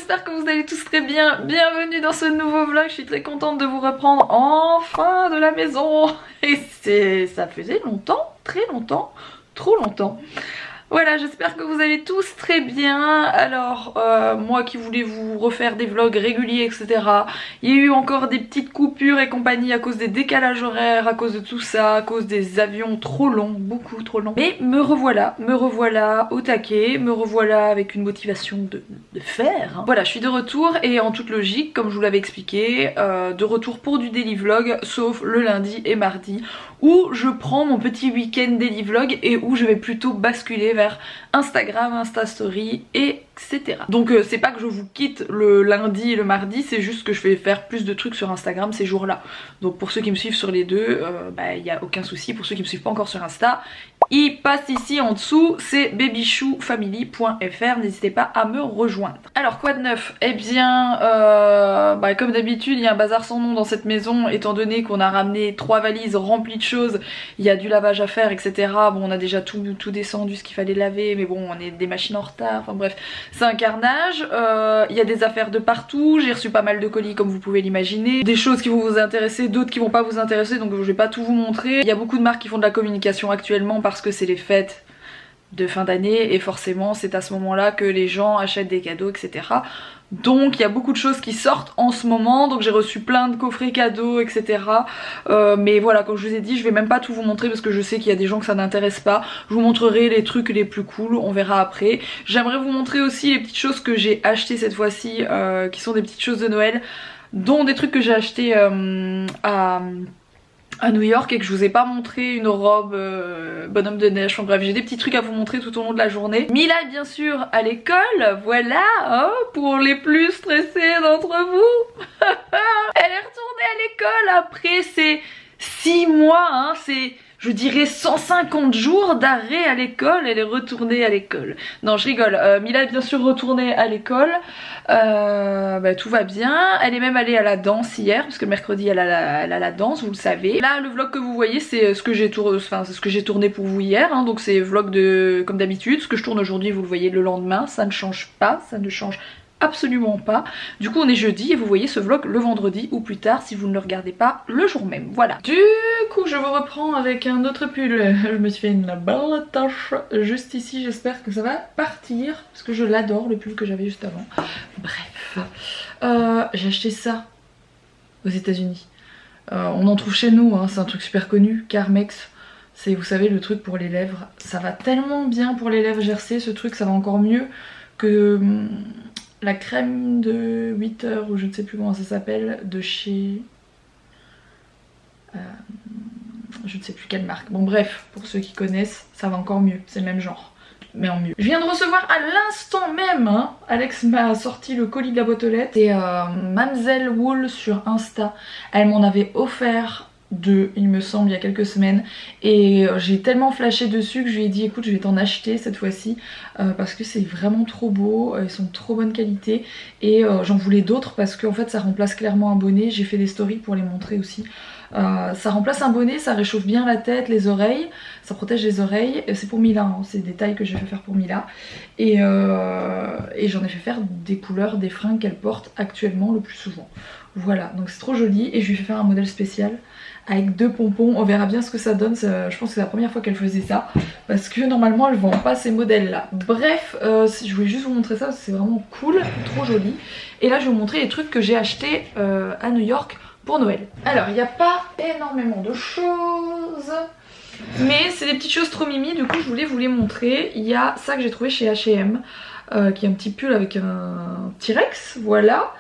j'espère que vous allez tous très bien. Bienvenue dans ce nouveau vlog, je suis très contente de vous reprendre enfin de la maison. Et ça faisait longtemps, très longtemps, trop longtemps. Voilà, j'espère que vous allez tous très bien. Alors, moi qui voulais vous refaire des vlogs réguliers, etc. Il y a eu encore des petites coupures et compagnie à cause des décalages horaires, à cause de tout ça, à cause des avions trop longs, beaucoup trop longs. Mais me revoilà au taquet, me revoilà avec une motivation de faire. Voilà, je suis de retour et en toute logique, comme je vous l'avais expliqué, de retour pour du daily vlog, sauf le lundi et mardi, où je prends mon petit week-end daily vlog et où je vais plutôt basculer vers Instagram, Insta Story, etc. Donc c'est pas que je vous quitte le lundi et le mardi, c'est juste que je vais faire plus de trucs sur Instagram ces jours-là. Donc pour ceux qui me suivent sur les deux, il n'y a aucun souci. Pour ceux qui me suivent pas encore sur Insta, il passe ici en dessous, c'est babychoufamily.fr, n'hésitez pas à me rejoindre. Alors quoi de neuf? Eh bien, comme d'habitude, il y a un bazar sans nom dans cette maison, étant donné qu'on a ramené 3 valises remplies de choses, il y a du lavage à faire, etc. Bon, on a déjà tout descendu, ce qu'il fallait laver, mais bon, on est des machines en retard, enfin bref, c'est un carnage. Il y a des affaires de partout, j'ai reçu pas mal de colis comme vous pouvez l'imaginer, des choses qui vont vous intéresser, d'autres qui vont pas vous intéresser, donc je vais pas tout vous montrer. Il y a beaucoup de marques qui font de la communication actuellement parce que c'est les fêtes de fin d'année et forcément c'est à ce moment là que les gens achètent des cadeaux, etc. Donc il y a beaucoup de choses qui sortent en ce moment, donc j'ai reçu plein de coffrets cadeaux, etc. Mais voilà, comme je vous ai dit, je vais même pas tout vous montrer parce que je sais qu'il y a des gens que ça n'intéresse pas. Je vous montrerai les trucs les plus cool, on verra après. J'aimerais vous montrer aussi les petites choses que j'ai achetées cette fois-ci, qui sont des petites choses de Noël, dont des trucs que j'ai achetés à New York et que je vous ai pas montré, une robe bonhomme de neige, enfin bref, j'ai des petits trucs à vous montrer tout au long de la journée. Mila bien sûr à l'école, voilà, pour les plus stressés d'entre vous. Elle est retournée à l'école après ces 6 mois, c'est... je dirais 150 jours d'arrêt à l'école, elle est retournée à l'école. Non, je rigole, Mila est bien sûr retournée à l'école, tout va bien. Elle est même allée à la danse hier, parce que le mercredi elle a la danse, vous le savez. Là, le vlog que vous voyez, c'est ce que j'ai tourné pour vous hier, donc c'est vlog comme d'habitude. Ce que je tourne aujourd'hui, vous le voyez le lendemain, ça ne change pas, ça ne change absolument pas. Du coup on est jeudi et vous voyez ce vlog le vendredi ou plus tard si vous ne le regardez pas le jour même. Voilà. Du coup je vous reprends avec un autre pull. Je me suis fait une belle tache juste ici, j'espère que ça va partir parce que je l'adore, le pull que j'avais juste avant. Bref, j'ai acheté ça aux États-Unis. On en trouve chez nous, c'est un truc super connu, Carmex. C'est, vous savez, le truc pour les lèvres. Ça va tellement bien pour les lèvres gercées, ce truc, ça va encore mieux que la crème de 8 heures ou je ne sais plus comment ça s'appelle de chez je ne sais plus quelle marque. Bon bref, pour ceux qui connaissent, ça va encore mieux, c'est le même genre mais en mieux. Je viens de recevoir à l'instant même, Alex m'a sorti le colis de la boîte aux lettres. C'est Mamzelle Wool sur Insta, elle m'en avait offert 2 il me semble il y a quelques semaines et j'ai tellement flashé dessus que je lui ai dit écoute je vais t'en acheter cette fois-ci parce que c'est vraiment trop beau, ils sont de trop bonne qualité et j'en voulais d'autres parce qu'en fait ça remplace clairement un bonnet, j'ai fait des stories pour les montrer aussi. Ça remplace un bonnet, ça réchauffe bien la tête, les oreilles, ça protège les oreilles, c'est pour Mila, c'est des tailles que j'ai fait faire pour Mila et j'en ai fait faire des couleurs, des fringues qu'elle porte actuellement le plus souvent. Voilà, donc c'est trop joli et je lui ai fait faire un modèle spécial avec 2 pompons, on verra bien ce que ça donne, je pense que c'est la première fois qu'elle faisait ça parce que normalement elle vend pas ces modèles là. Bref, je voulais juste vous montrer ça parce que c'est vraiment cool, trop joli. Et là je vais vous montrer les trucs que j'ai achetés à New York pour Noël. Alors il n'y a pas énormément de choses, mais c'est des petites choses trop mimi, du coup je voulais vous les montrer. Il y a ça que j'ai trouvé chez H&M, qui est un petit pull avec un T-Rex, voilà.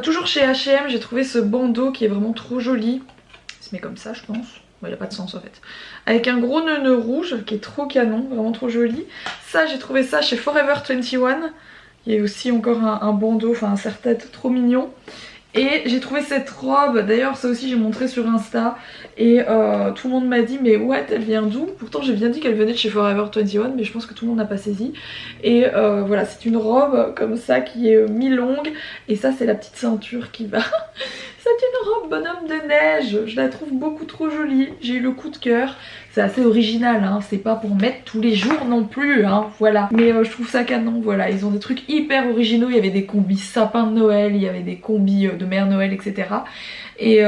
Toujours chez H&M j'ai trouvé ce bandeau qui est vraiment trop joli. Il se met comme ça je pense, il n'a pas de sens en fait. Avec un gros nœud rouge qui est trop canon, vraiment trop joli. Ça j'ai trouvé ça chez Forever 21. Il y a aussi encore un bandeau, enfin un serre-tête trop mignon. Et j'ai trouvé cette robe, d'ailleurs ça aussi j'ai montré sur Insta et tout le monde m'a dit mais what, elle vient d'où? Pourtant j'ai bien dit qu'elle venait de chez Forever 21 mais je pense que tout le monde n'a pas saisi. Et voilà, c'est une robe comme ça qui est mi-longue et ça c'est la petite ceinture qui va C'est une robe bonhomme de neige. Je la trouve beaucoup trop jolie. J'ai eu le coup de cœur. C'est assez original, hein. C'est pas pour mettre tous les jours non plus, hein. Voilà. Mais je trouve ça canon, voilà. Ils ont des trucs hyper originaux. Il y avait des combis sapin de Noël, il y avait des combis de Mère Noël, etc. Et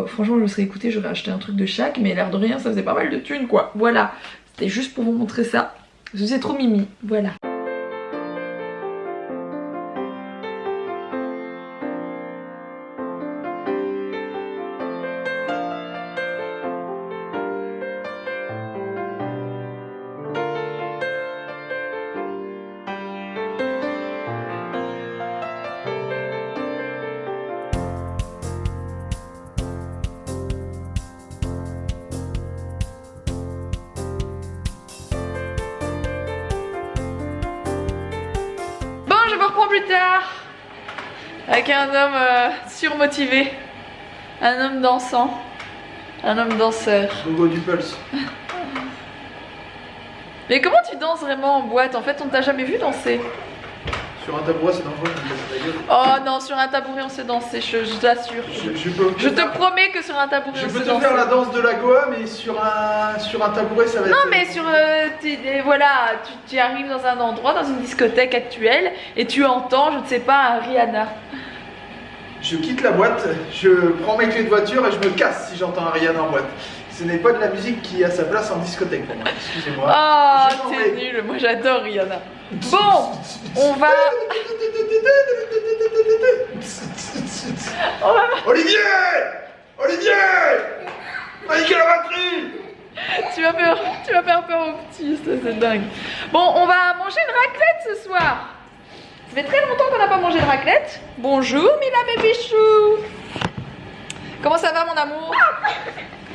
franchement, je me serais écoutée, j'aurais acheté un truc de chaque, mais l'air de rien, ça faisait pas mal de thunes, quoi. Voilà. C'était juste pour vous montrer ça. Parce que c'est trop mimi. Voilà. Je me reprends plus tard avec un homme surmotivé, un homme dansant, un homme danseur. Logo du Pulse. Mais comment tu danses vraiment en boîte? En fait, on t'a jamais vu danser. Sur un tabouret, c'est dangereux, je me casse la gueule. Oh non, sur un tabouret, on sait danser, je t'assure. Je te promets que sur un tabouret, on sait danser. Je peux te faire la danse de la Goa, mais sur un tabouret, ça va être... Non, mais sur... voilà, tu arrives dans un endroit, dans une discothèque actuelle, et tu entends, je ne sais pas, un Rihanna. Je quitte la boîte, je prends mes clés de voiture et je me casse si j'entends un Rihanna en boîte. Ce n'est pas de la musique qui a sa place en discothèque pour moi, excusez-moi. Oh, t'es nul, moi j'adore Rihanna. Bon, on va... Olivier Michael Ratry. Tu vas faire peur aux petits, c'est dingue. Bon, on va manger une raclette ce soir. Ça fait très longtemps qu'on n'a pas mangé de raclette. Bonjour Mila Bébichou. Comment ça va mon amour?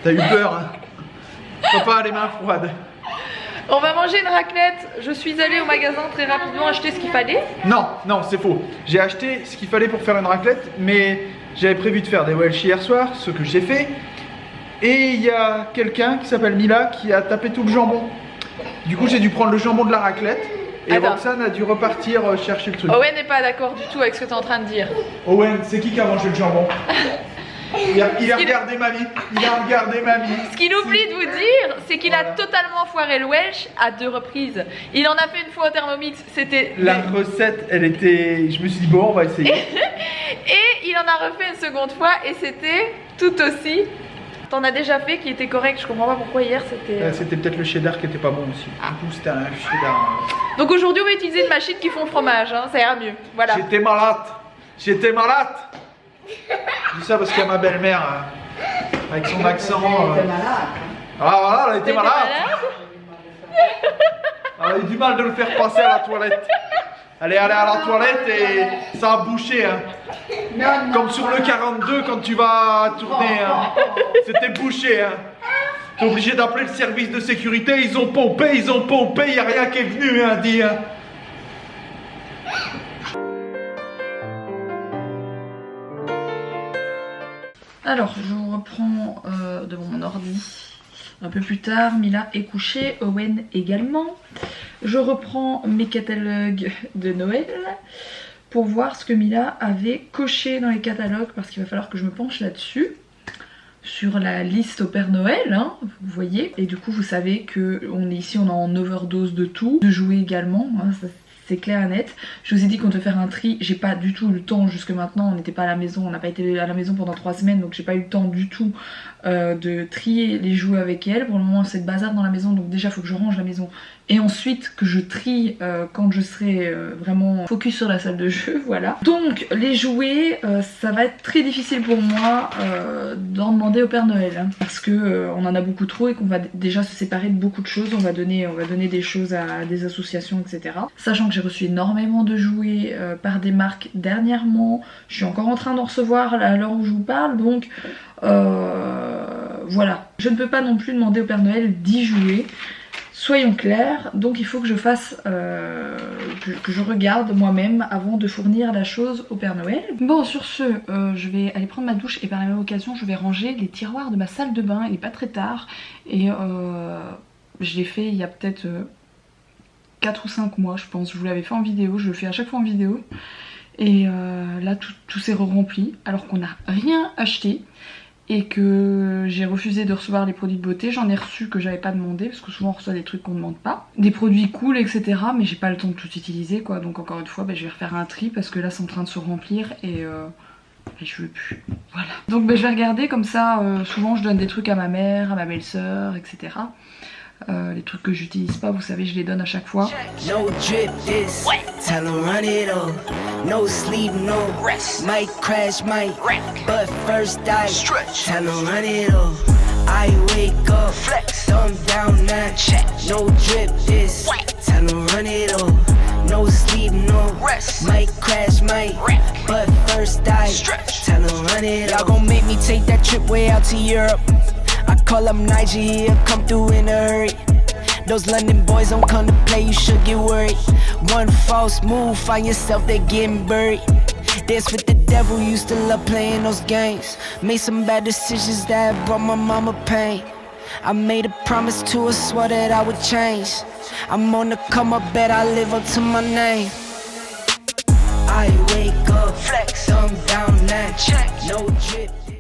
T'as eu peur, hein? Papa a les mains froides. On va manger une raclette. Je suis allée au magasin très rapidement acheter ce qu'il fallait. Non, c'est faux. J'ai acheté ce qu'il fallait pour faire une raclette, mais j'avais prévu de faire des Welsh hier soir, ce que j'ai fait. Et il y a quelqu'un qui s'appelle Mila qui a tapé tout le jambon. Du coup, j'ai dû prendre le jambon de la raclette. Et Roxane a dû repartir chercher le truc. Owen n'est pas d'accord du tout avec ce que tu es en train de dire. Owen, c'est qui a mangé le jambon? Il a regardé mamie. Ce qu'il oublie de vous dire, c'est qu'il a totalement foiré le Welsh à 2 reprises. Il en a fait une fois au Thermomix, c'était... La recette, elle était... Je me suis dit, bon, on va essayer. Et il en a refait une seconde fois et c'était tout aussi... T'en as déjà fait qui était correct, je comprends pas pourquoi hier c'était... C'était peut-être le cheddar qui était pas bon aussi. Du coup, c'était un cheddar... Donc aujourd'hui, on va utiliser une machine qui fond le fromage, hein, ça ira mieux. Voilà. J'étais malade. Je dis ça parce qu'il y a ma belle-mère avec son accent. Ah voilà, elle était malade. Elle a eu du mal de le faire passer à la toilette. Elle est allée à la toilette et ça a bouché. Hein. Non, comme sur le 42 quand tu vas tourner. Hein. C'était bouché. Hein. T'es obligé d'appeler le service de sécurité. Ils ont pompé, il n'y a rien qui est venu, hein, dit. Hein. Alors, je vous reprends devant mon ordi un peu plus tard. Mila est couchée, Owen également. Je reprends mes catalogues de Noël pour voir ce que Mila avait coché dans les catalogues parce qu'il va falloir que je me penche là-dessus. Sur la liste au Père Noël, hein, vous voyez. Et du coup, vous savez que on est ici, on est en overdose de tout. De jouer également, hein, ça, c'est clair et net. Je vous ai dit qu'on devait faire un tri, j'ai pas du tout eu le temps jusque maintenant, on n'était pas à la maison, on n'a pas été à la maison pendant 3 semaines, donc j'ai pas eu le temps du tout de trier les jouets avec elle. Pour le moment c'est le bazar dans la maison, donc déjà il faut que je range la maison et ensuite que je trie quand je serai vraiment focus sur la salle de jeu, voilà. Donc les jouets, ça va être très difficile pour moi d'en demander au Père Noël, hein, parce que on en a beaucoup trop et qu'on va déjà se séparer de beaucoup de choses, on va donner des choses à des associations, etc. Sachant que j'ai reçu énormément de jouets par des marques dernièrement, je suis encore en train d'en recevoir à l'heure où je vous parle, donc voilà. Je ne peux pas non plus demander au Père Noël 10 jouets, soyons clairs, donc il faut que je fasse, que je regarde moi-même avant de fournir la chose au Père Noël. Bon, sur ce, je vais aller prendre ma douche et par la même occasion je vais ranger les tiroirs de ma salle de bain, il n'est pas très tard et je l'ai fait il y a peut-être 4 ou 5 mois je pense, je vous l'avais fait en vidéo, je le fais à chaque fois en vidéo. Et là tout s'est rempli alors qu'on n'a rien acheté et que j'ai refusé de recevoir les produits de beauté. J'en ai reçu que j'avais pas demandé parce que souvent on reçoit des trucs qu'on demande pas. Des produits cool etc, mais j'ai pas le temps de tout utiliser quoi, donc encore une fois je vais refaire un tri parce que là c'est en train de se remplir et je veux plus. Voilà. Donc je vais regarder comme ça, souvent je donne des trucs à ma mère, à ma belle-sœur, etc. Les trucs que j'utilise pas, vous savez, je les donne à chaque fois. No drip this, tell 'em run it all. No sleep, no rest. Might crash, might wreck, but first I stretch. Tell 'em run it all. I wake up, flex, thumb down now, check. No drip this, tell 'em run it all. No sleep, no rest. Might crash, might wreck, but first I stretch. Tell 'em run it all. Y'all gon' make me take that trip way out to Europe. I call up Nigeria, come through in a hurry. Those London boys don't come to play, you should get worried. One false move, find yourself there getting buried. Dance with the devil, used to love playing those games. Made some bad decisions that brought my mama pain. I made a promise to her, swore that I would change. I'm on the come up, bet I live up to my name.